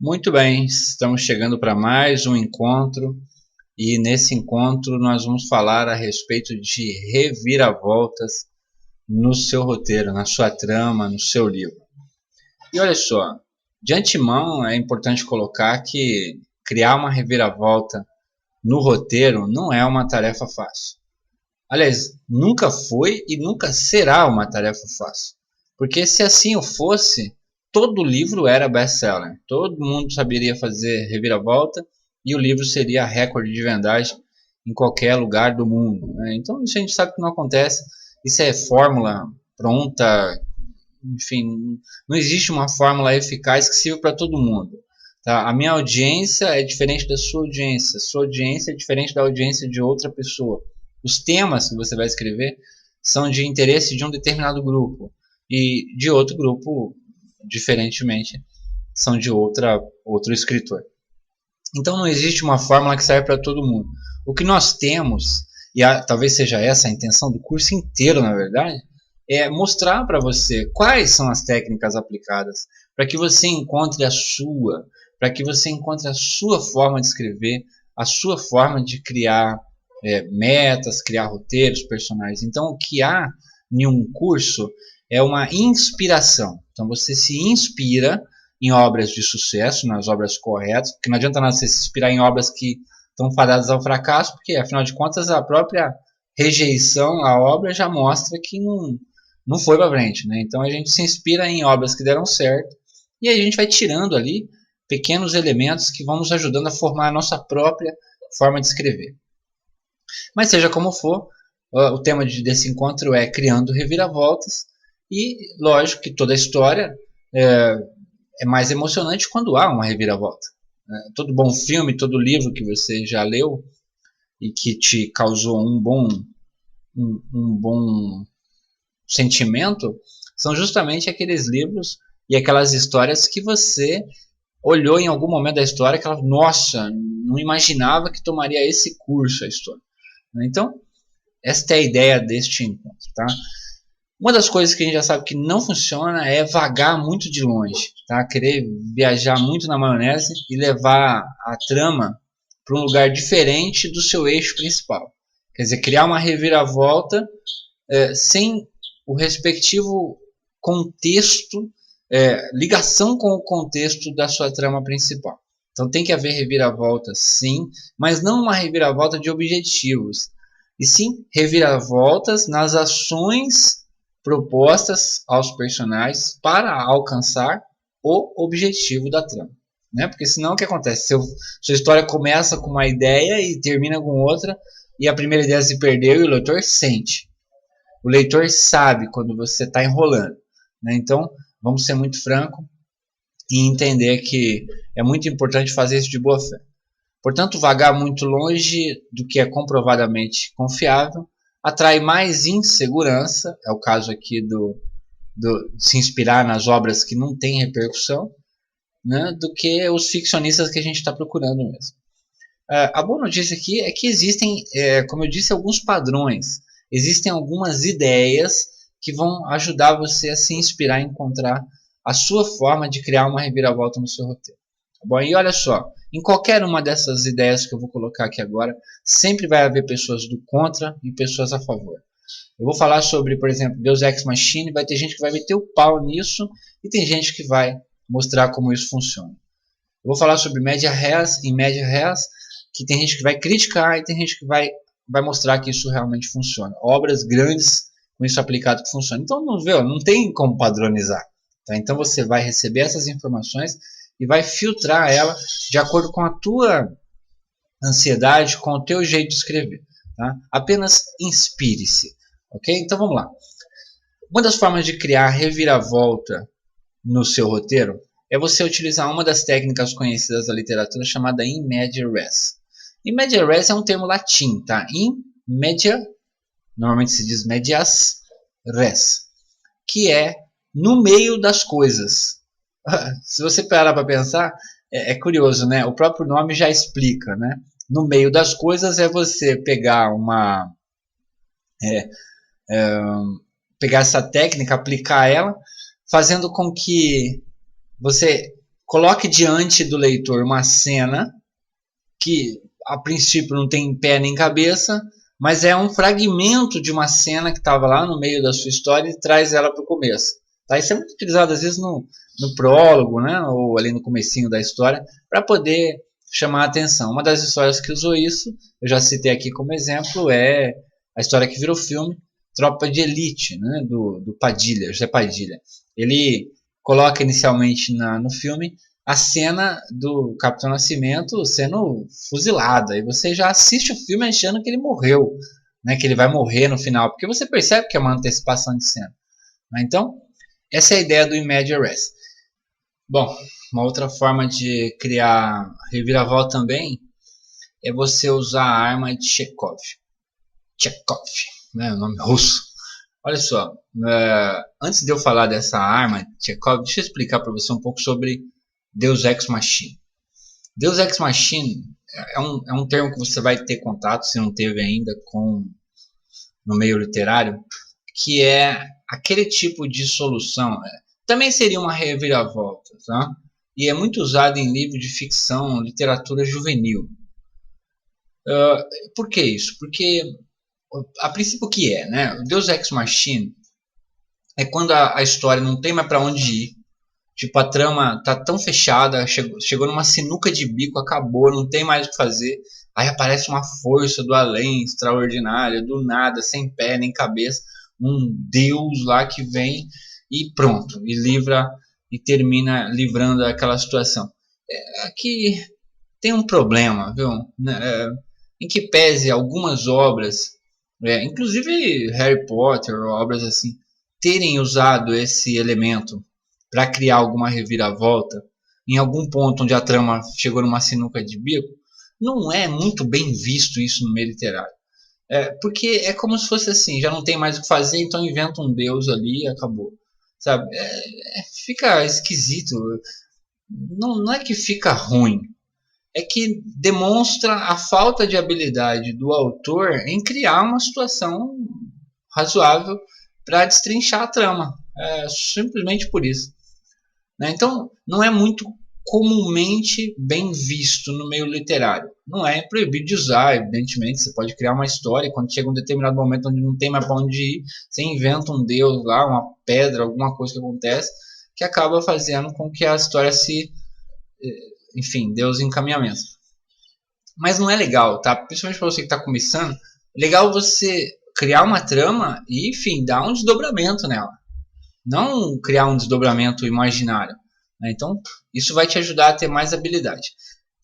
Muito bem, estamos chegando para mais um encontro e nesse encontro nós vamos falar a respeito de reviravoltas no seu roteiro, na sua trama, no seu livro. E olha só, de antemão é importante colocar que criar uma reviravolta no roteiro não é uma tarefa fácil. Aliás, nunca foi e nunca será uma tarefa fácil. Porque se assim o fosse, todo livro era best-seller. Todo mundo saberia fazer reviravolta e o livro seria recorde de vendagem em qualquer lugar do mundo, né? Então isso a gente sabe que não acontece. Isso é fórmula pronta. Enfim, não existe uma fórmula eficaz que sirva para todo mundo. Tá? A minha audiência é diferente da sua audiência. A sua audiência é diferente da audiência de outra pessoa. Os temas que você vai escrever são de interesse de um determinado grupo e de outro grupo, diferentemente, são de outro escritor. Então não existe uma fórmula que serve para todo mundo. O que nós temos, e talvez seja essa a intenção do curso inteiro, na verdade, é mostrar para você quais são as técnicas aplicadas para que você encontre a sua, para que você encontre a sua forma de escrever, a sua forma de criar metas, criar roteiros, personagens. Então, o que há em um curso é uma inspiração. Então, você se inspira em obras de sucesso, nas obras corretas, porque não adianta nada você se inspirar em obras que estão fadadas ao fracasso, porque, afinal de contas, a própria rejeição à obra já mostra que não foi para frente, né? Então, a gente se inspira em obras que deram certo, e aí a gente vai tirando ali pequenos elementos que vão nos ajudando a formar a nossa própria forma de escrever. Mas seja como for, o tema desse encontro é criando reviravoltas e lógico que toda a história é mais emocionante quando há uma reviravolta. Todo bom filme, todo livro que você já leu e que te causou um bom sentimento são justamente aqueles livros e aquelas histórias que você olhou em algum momento da história e falou, nossa, não imaginava que tomaria esse curso a história. Então, esta é a ideia deste encontro, tá? Uma das coisas que a gente já sabe que não funciona é vagar muito de longe, tá? Querer viajar muito na maionese e levar a trama para um lugar diferente do seu eixo principal. Quer dizer, criar uma reviravolta sem o respectivo contexto, ligação com o contexto da sua trama principal. Então tem que haver reviravolta, sim, mas não uma reviravolta de objetivos, e sim reviravoltas nas ações propostas aos personagens para alcançar o objetivo da trama. Né? Porque senão o que acontece? Sua história começa com uma ideia e termina com outra, e a primeira ideia se perdeu e o leitor sente. O leitor sabe quando você está enrolando. Né? Então, vamos ser muito franco e entender que é muito importante fazer isso de boa fé. Portanto, vagar muito longe do que é comprovadamente confiável atrai mais insegurança, é o caso aqui de se inspirar nas obras que não têm repercussão, né, do que os ficcionistas que a gente está procurando mesmo. A boa notícia aqui é que existem, como eu disse, alguns padrões, existem algumas ideias que vão ajudar você a se inspirar e encontrar a sua forma de criar uma reviravolta no seu roteiro. Tá bom? E olha só, em qualquer uma dessas ideias que eu vou colocar aqui agora, sempre vai haver pessoas do contra e pessoas a favor. Eu vou falar sobre, por exemplo, Deus Ex Machina, vai ter gente que vai meter o pau nisso e tem gente que vai mostrar como isso funciona. Eu vou falar sobre Média Res e Média Res, que tem gente que vai criticar e tem gente que vai mostrar que isso realmente funciona. Obras grandes com isso aplicado que funciona. Então não tem como padronizar. Tá? Então você vai receber essas informações e vai filtrar ela de acordo com a tua ansiedade, com o teu jeito de escrever. Tá? Apenas inspire-se. Ok? Então vamos lá. Uma das formas de criar reviravolta no seu roteiro é você utilizar uma das técnicas conhecidas da literatura chamada in media res. In media res é um termo latim, tá? In media, normalmente se diz medias res, que é no meio das coisas. Se você parar para pensar, é curioso, né? O próprio nome já explica, né? No meio das coisas é você pegar pegar essa técnica, aplicar ela, fazendo com que você coloque diante do leitor uma cena que a princípio não tem pé nem cabeça, mas é um fragmento de uma cena que estava lá no meio da sua história e traz ela para o começo. Tá? Isso é muito utilizado às vezes no prólogo, né? Ou ali no comecinho da história, para poder chamar a atenção. Uma das histórias que usou isso, eu já citei aqui como exemplo, é a história que virou filme, Tropa de Elite, né? do Padilha, José Padilha. Ele coloca inicialmente no filme a cena do Capitão Nascimento sendo fuzilado. E você já assiste o filme achando que ele morreu, né? Que ele vai morrer no final, porque você percebe que é uma antecipação de cena. Então, essa é a ideia do In Media Res. Bom, uma outra forma de criar reviravolta também é você usar a arma de Chekhov. Chekhov, né? O nome russo. Olha só, antes de eu falar dessa arma de Chekhov, deixa eu explicar para você um pouco sobre Deus Ex Machina. Deus Ex Machina é um termo que você vai ter contato, se não teve ainda, no meio literário, que é aquele tipo de solução. Também seria uma reviravolta, tá? E é muito usado em livros de ficção, literatura juvenil. Por que isso? Porque, a princípio, o que é, né? O Deus Ex Machina é quando a história não tem mais para onde ir. Tipo, a trama tá tão fechada, chegou numa sinuca de bico, acabou, não tem mais o que fazer. Aí aparece uma força do além, extraordinária, do nada, sem pé nem cabeça, um deus lá que vem e pronto, e livra e termina livrando aquela situação. Aqui tem um problema, viu? Em que pese algumas obras, inclusive Harry Potter, obras assim, terem usado esse elemento para criar alguma reviravolta, em algum ponto onde a trama chegou numa sinuca de bico, não é muito bem visto isso no meio literário. Porque é como se fosse assim, já não tem mais o que fazer, então inventa um deus ali e acabou. Sabe? Fica esquisito. Não é que fica ruim, é que demonstra a falta de habilidade do autor em criar uma situação razoável para destrinchar a trama. Simplesmente por isso. Então, não é muito comumente bem visto no meio literário. Não é proibido de usar, evidentemente. Você pode criar uma história e quando chega um determinado momento onde não tem mais para onde ir, você inventa um deus lá, uma pedra, alguma coisa que acontece, que acaba fazendo com que a história dê os encaminhamentos. Mas não é legal, tá? Principalmente para você que está começando, é legal você criar uma trama e, enfim, dar um desdobramento nela. Não criar um desdobramento imaginário. Então, isso vai te ajudar a ter mais habilidade.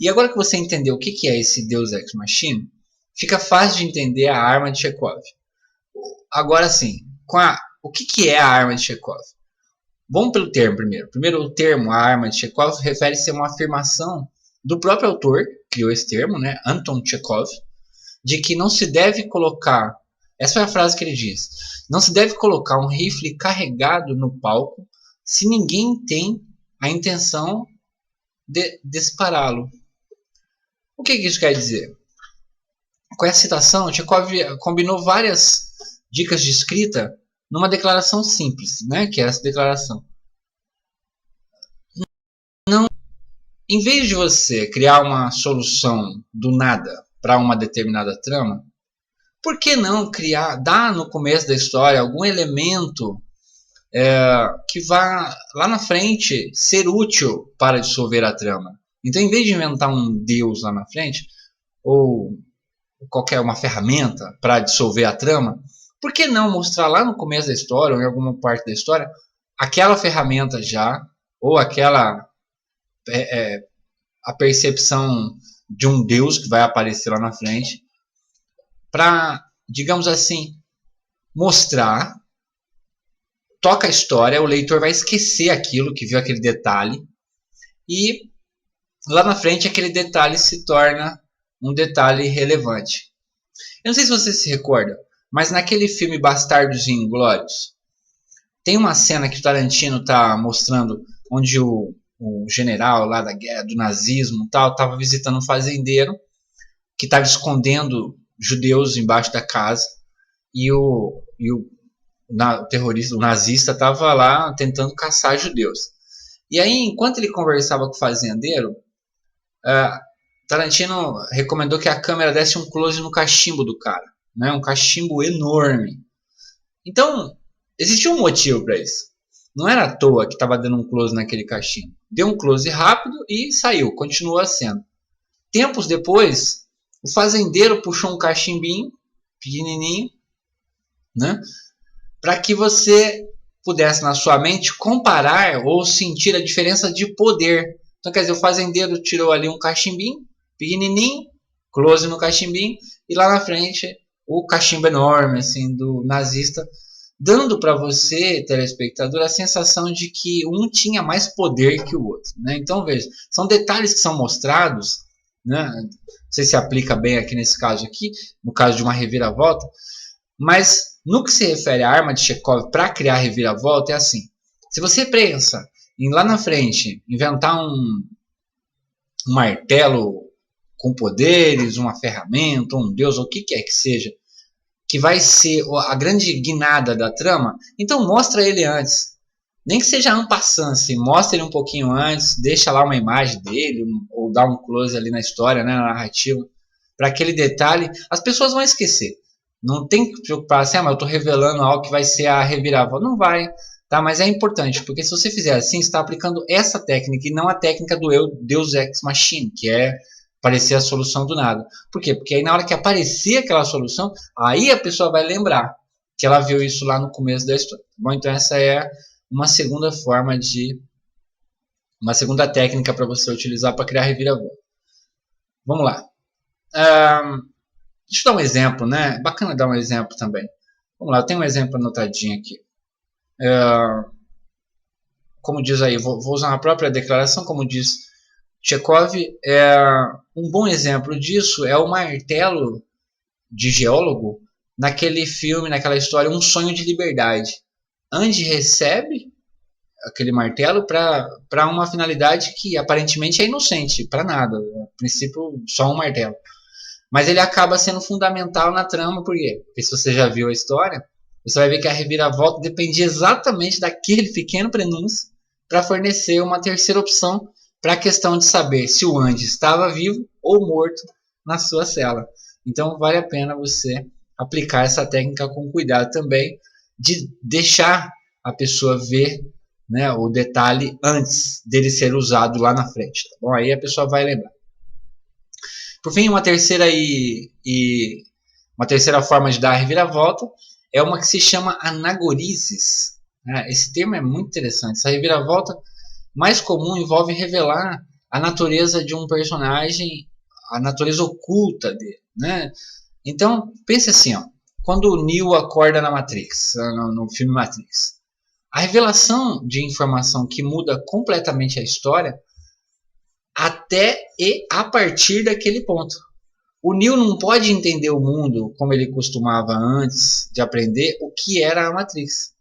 E agora que você entendeu o que é esse Deus Ex Machina, fica fácil de entender a arma de Chekhov. Agora sim, o que é a arma de Chekhov? Vamos pelo termo primeiro. Primeiro, o termo, a arma de Chekhov, refere-se a uma afirmação do próprio autor, que criou esse termo, né, Anton Chekhov, de que não se deve colocar, essa foi a frase que ele diz, não se deve colocar um rifle carregado no palco se ninguém tem a intenção de dispará-lo. O que isso quer dizer? Com essa citação, Chekhov combinou várias dicas de escrita numa declaração simples, né, que é essa declaração. Em vez de você criar uma solução do nada para uma determinada trama, por que não dar no começo da história algum elemento que vá lá na frente ser útil para dissolver a trama? Então, em vez de inventar um deus lá na frente, ou qualquer uma ferramenta para dissolver a trama, por que não mostrar lá no começo da história, ou em alguma parte da história, aquela ferramenta já, ou aquela a percepção de um deus que vai aparecer lá na frente, para, digamos assim, mostrar, toca a história, o leitor vai esquecer aquilo, que viu aquele detalhe, e lá na frente aquele detalhe se torna um detalhe relevante. Eu não sei se você se recorda, mas naquele filme Bastardos Inglórios, tem uma cena que o Tarantino está mostrando, onde o general lá da guerra, do nazismo, estava visitando um fazendeiro que estava escondendo judeus embaixo da casa, e o terrorista, o nazista, estava lá tentando caçar judeus. E aí, enquanto ele conversava com o fazendeiro, uh, Tarantino recomendou que a câmera desse um close no cachimbo do cara, né? Um cachimbo enorme. Então, existia um motivo para isso. Não era à toa que estava dando um close naquele cachimbo. Deu um close rápido e saiu, continuou a cena. Tempos depois, o fazendeiro puxou um cachimbinho pequenininho, né? Para que você pudesse na sua mente comparar ou sentir a diferença de poder. Então, quer dizer, o fazendeiro tirou ali um cachimbinho pequenininho, close no cachimbinho, e lá na frente o cachimbo enorme assim do nazista, dando para você, telespectador, a sensação de que um tinha mais poder que o outro, né? Então, veja, são detalhes que são mostrados, né? Não sei se aplica bem aqui nesse caso aqui, no caso de uma reviravolta, mas no que se refere à arma de Chekhov para criar reviravolta, é assim: se você pensa em lá na frente inventar um martelo com poderes, uma ferramenta, um deus, ou o que quer que seja, que vai ser a grande guinada da trama, então mostra ele antes. Nem que seja en passant, assim, mostra ele um pouquinho antes, deixa lá uma imagem dele, ou dá um close ali na história, né, na narrativa, para aquele detalhe, as pessoas vão esquecer. Não tem que se preocupar assim, mas eu estou revelando algo que vai ser a reviravolta. Não vai, tá? Mas é importante, porque se você fizer assim, você está aplicando essa técnica e não a técnica do Deus Ex Machina, que é aparecer a solução do nada. Por quê? Porque aí na hora que aparecer aquela solução, aí a pessoa vai lembrar que ela viu isso lá no começo da história. Bom, então essa é uma segunda forma de... uma segunda técnica para você utilizar para criar reviravolta. Vamos lá. Deixa eu dar um exemplo, né? Bacana dar um exemplo também. Vamos lá, eu tenho um exemplo anotadinho aqui. Como diz aí, vou usar a própria declaração, como diz Chekhov, um bom exemplo disso é o martelo de geólogo naquele filme, naquela história, Um Sonho de Liberdade. Andy recebe aquele martelo para uma finalidade que aparentemente é inocente, para nada, a princípio só um martelo. Mas ele acaba sendo fundamental na trama, por quê? Porque se você já viu a história, você vai ver que a reviravolta dependia exatamente daquele pequeno prenúncio para fornecer uma terceira opção para a questão de saber se o Andy estava vivo ou morto na sua cela. Então vale a pena você aplicar essa técnica com cuidado também, de deixar a pessoa ver, né, o detalhe antes dele ser usado lá na frente. Tá bom? Aí a pessoa vai lembrar. Por fim, uma terceira forma de dar a reviravolta é uma que se chama anagorizes. Esse termo é muito interessante. Essa reviravolta mais comum envolve revelar a natureza de um personagem, a natureza oculta dele, né? Então, pense assim, ó, quando o Neo acorda na Matrix, no filme Matrix, a revelação de informação que muda completamente a história até e a partir daquele ponto. O Neo não pode entender o mundo como ele costumava antes de aprender o que era a Matrix.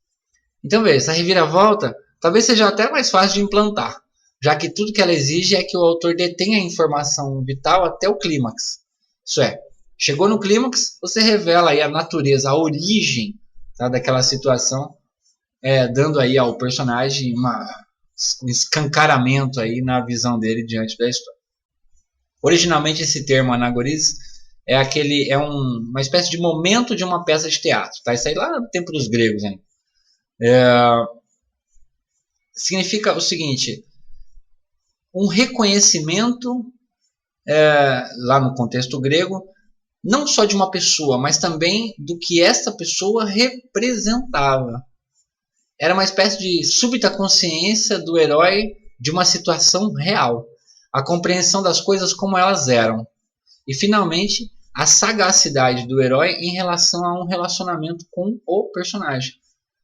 Então, veja, essa reviravolta talvez seja até mais fácil de implantar, já que tudo que ela exige é que o autor detenha a informação vital até o clímax. Isso é, chegou no clímax, você revela aí a natureza, a origem, tá, daquela situação, dando aí ao personagem um escancaramento aí na visão dele diante da história. Originalmente esse termo anagorizes uma espécie de momento de uma peça de teatro, tá? Isso aí lá no tempo dos gregos, hein? Significa o seguinte: um reconhecimento, lá no contexto grego, não só de uma pessoa, mas também do que essa pessoa representava. Era uma espécie de súbita consciência do herói de uma situação real, a compreensão das coisas como elas eram, e finalmente a sagacidade do herói em relação a um relacionamento com o personagem,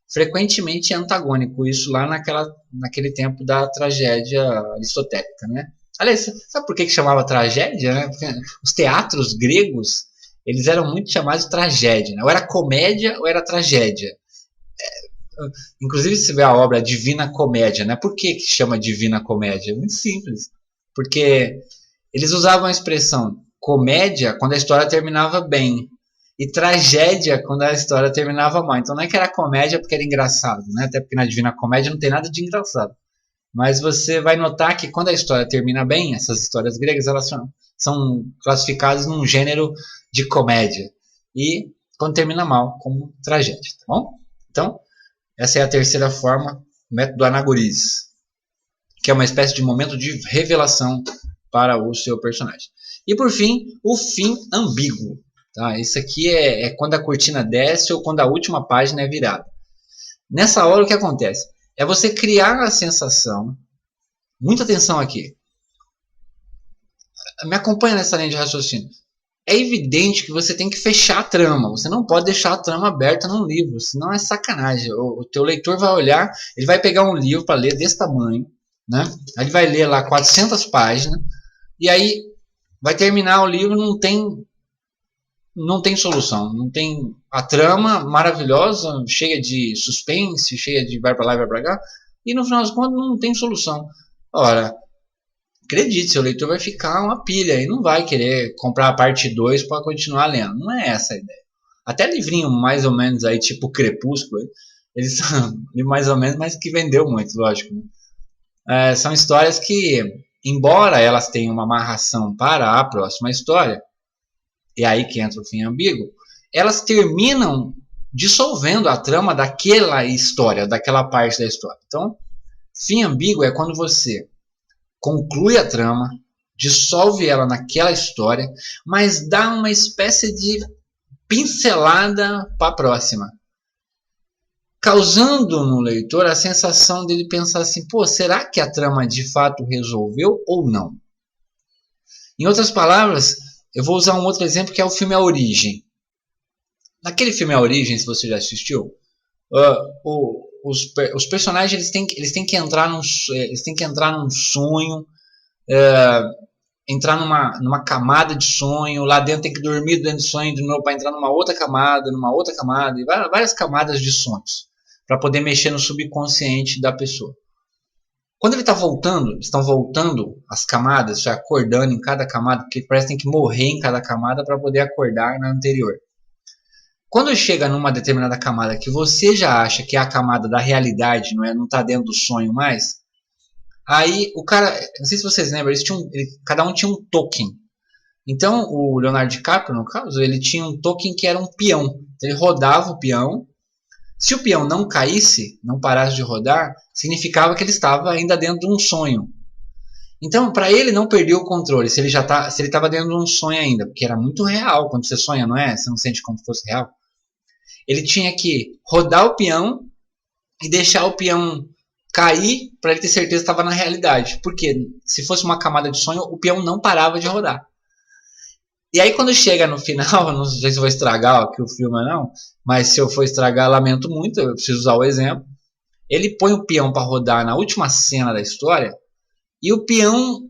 frequentemente antagônico, isso lá naquele tempo da tragédia aristotélica, né? Aliás, sabe por que chamava tragédia, né? Porque os teatros gregos, eles eram muito chamados de tragédia, né? Ou era comédia ou era tragédia. Inclusive, se vê a obra Divina Comédia, né? Por que chama Divina Comédia? É muito simples. Porque eles usavam a expressão comédia quando a história terminava bem e tragédia quando a história terminava mal. Então não é que era comédia porque era engraçado, né? Até porque na Divina Comédia não tem nada de engraçado. Mas você vai notar que quando a história termina bem, essas histórias gregas elas são classificadas num gênero de comédia. E quando termina mal, como tragédia, tá bom? Então, essa é a terceira forma, o método Anagorizes, que é uma espécie de momento de revelação para o seu personagem. E por fim, o fim ambíguo. Tá? Isso aqui é quando a cortina desce ou quando a última página é virada. Nessa hora o que acontece? É você criar a sensação, muita atenção aqui, me acompanha nessa linha de raciocínio. É evidente que você tem que fechar a trama, você não pode deixar a trama aberta num livro, senão é sacanagem. O teu leitor vai olhar, ele vai pegar um livro para ler desse tamanho, né? Aí ele vai ler lá 400 páginas, e aí vai terminar o livro, não tem solução, não tem a trama maravilhosa, cheia de suspense, cheia de vai para lá e vai para cá, e no final das contas não tem solução. Ora, acredite, seu leitor vai ficar uma pilha e não vai querer comprar a parte 2 para continuar lendo. Não é essa a ideia. Até livrinho mais ou menos aí, tipo Crepúsculo, eles são mais ou menos, mas que vendeu muito, lógico. Né? São histórias que, embora elas tenham uma amarração para a próxima história, e aí que entra o fim ambíguo, elas terminam dissolvendo a trama daquela história, daquela parte da história. Então, fim ambíguo é quando você conclui a trama, dissolve ela naquela história, mas dá uma espécie de pincelada para a próxima, causando no leitor a sensação dele pensar assim, pô, será que a trama de fato resolveu ou não? Em outras palavras, eu vou usar um outro exemplo que é o filme A Origem. Naquele filme A Origem, se você já assistiu, os personagens eles têm que entrar num sonho, entrar numa camada de sonho, lá dentro tem que dormir dentro do sonho de novo para entrar numa outra camada, e várias camadas de sonhos, para poder mexer no subconsciente da pessoa. Quando ele está voltando, estão voltando as camadas, já acordando em cada camada, porque parece que tem que morrer em cada camada para poder acordar na anterior. Quando chega numa determinada camada que você já acha que é a camada da realidade, não está dentro do sonho mais, aí o cara, não sei se vocês lembram, cada um tinha um token. Então o Leonardo DiCaprio, no caso, ele tinha um token que era um peão. Então, ele rodava o peão. Se o peão não caísse, não parasse de rodar, significava que ele estava ainda dentro de um sonho. Então, para ele não perder o controle, se ele estava dentro de um sonho ainda, porque era muito real quando você sonha, não é? Você não sente como se fosse real. Ele tinha que rodar o peão e deixar o peão cair para ele ter certeza que estava na realidade. Porque se fosse uma camada de sonho, o peão não parava de rodar. E aí quando chega no final, não sei se eu vou estragar aqui o filme ou não, mas se eu for estragar, lamento muito, eu preciso usar o exemplo. Ele põe o peão para rodar na última cena da história, e o peão,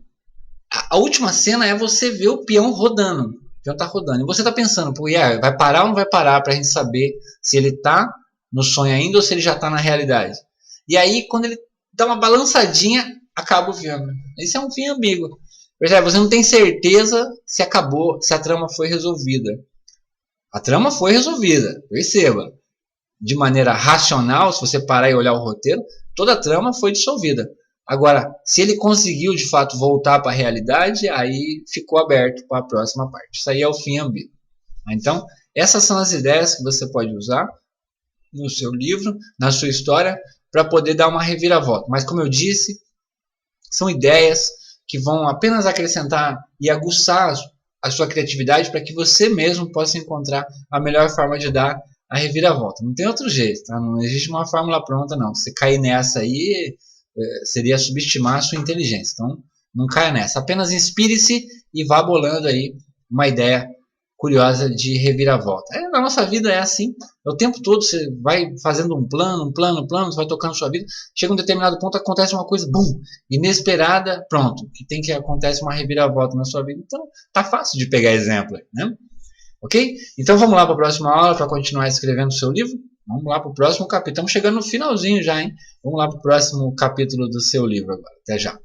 a última cena é você ver o peão rodando. O peão tá rodando. E você tá pensando, pô, vai parar ou não vai parar pra gente saber se ele tá no sonho ainda ou se ele já tá na realidade. E aí, quando ele dá uma balançadinha, acaba o filme. Esse é um fim ambíguo. Percebe? Você não tem certeza se acabou, se a trama foi resolvida. A trama foi resolvida, perceba. De maneira racional, se você parar e olhar o roteiro, toda a trama foi dissolvida. Agora, se ele conseguiu de fato voltar para a realidade, aí ficou aberto para a próxima parte. Isso aí é o fim ambíguo. Então, essas são as ideias que você pode usar no seu livro, na sua história, para poder dar uma reviravolta. Mas, como eu disse, são ideias que vão apenas acrescentar e aguçar a sua criatividade para que você mesmo possa encontrar a melhor forma de dar a reviravolta. Não tem outro jeito, tá? Não existe uma fórmula pronta, não. Se cair nessa aí, seria subestimar a sua inteligência. Então, não caia nessa. Apenas inspire-se e vá bolando aí uma ideia curiosa de reviravolta. Na nossa vida é assim. O tempo todo você vai fazendo um plano, você vai tocando sua vida. Chega um determinado ponto, acontece uma coisa, bum, inesperada, pronto. Que acontece uma reviravolta na sua vida. Então, tá fácil de pegar exemplo, né? Ok? Então, vamos lá para a próxima aula para continuar escrevendo o seu livro. Vamos lá para o próximo capítulo. Estamos chegando no finalzinho já, hein? Vamos lá para o próximo capítulo do seu livro agora. Até já.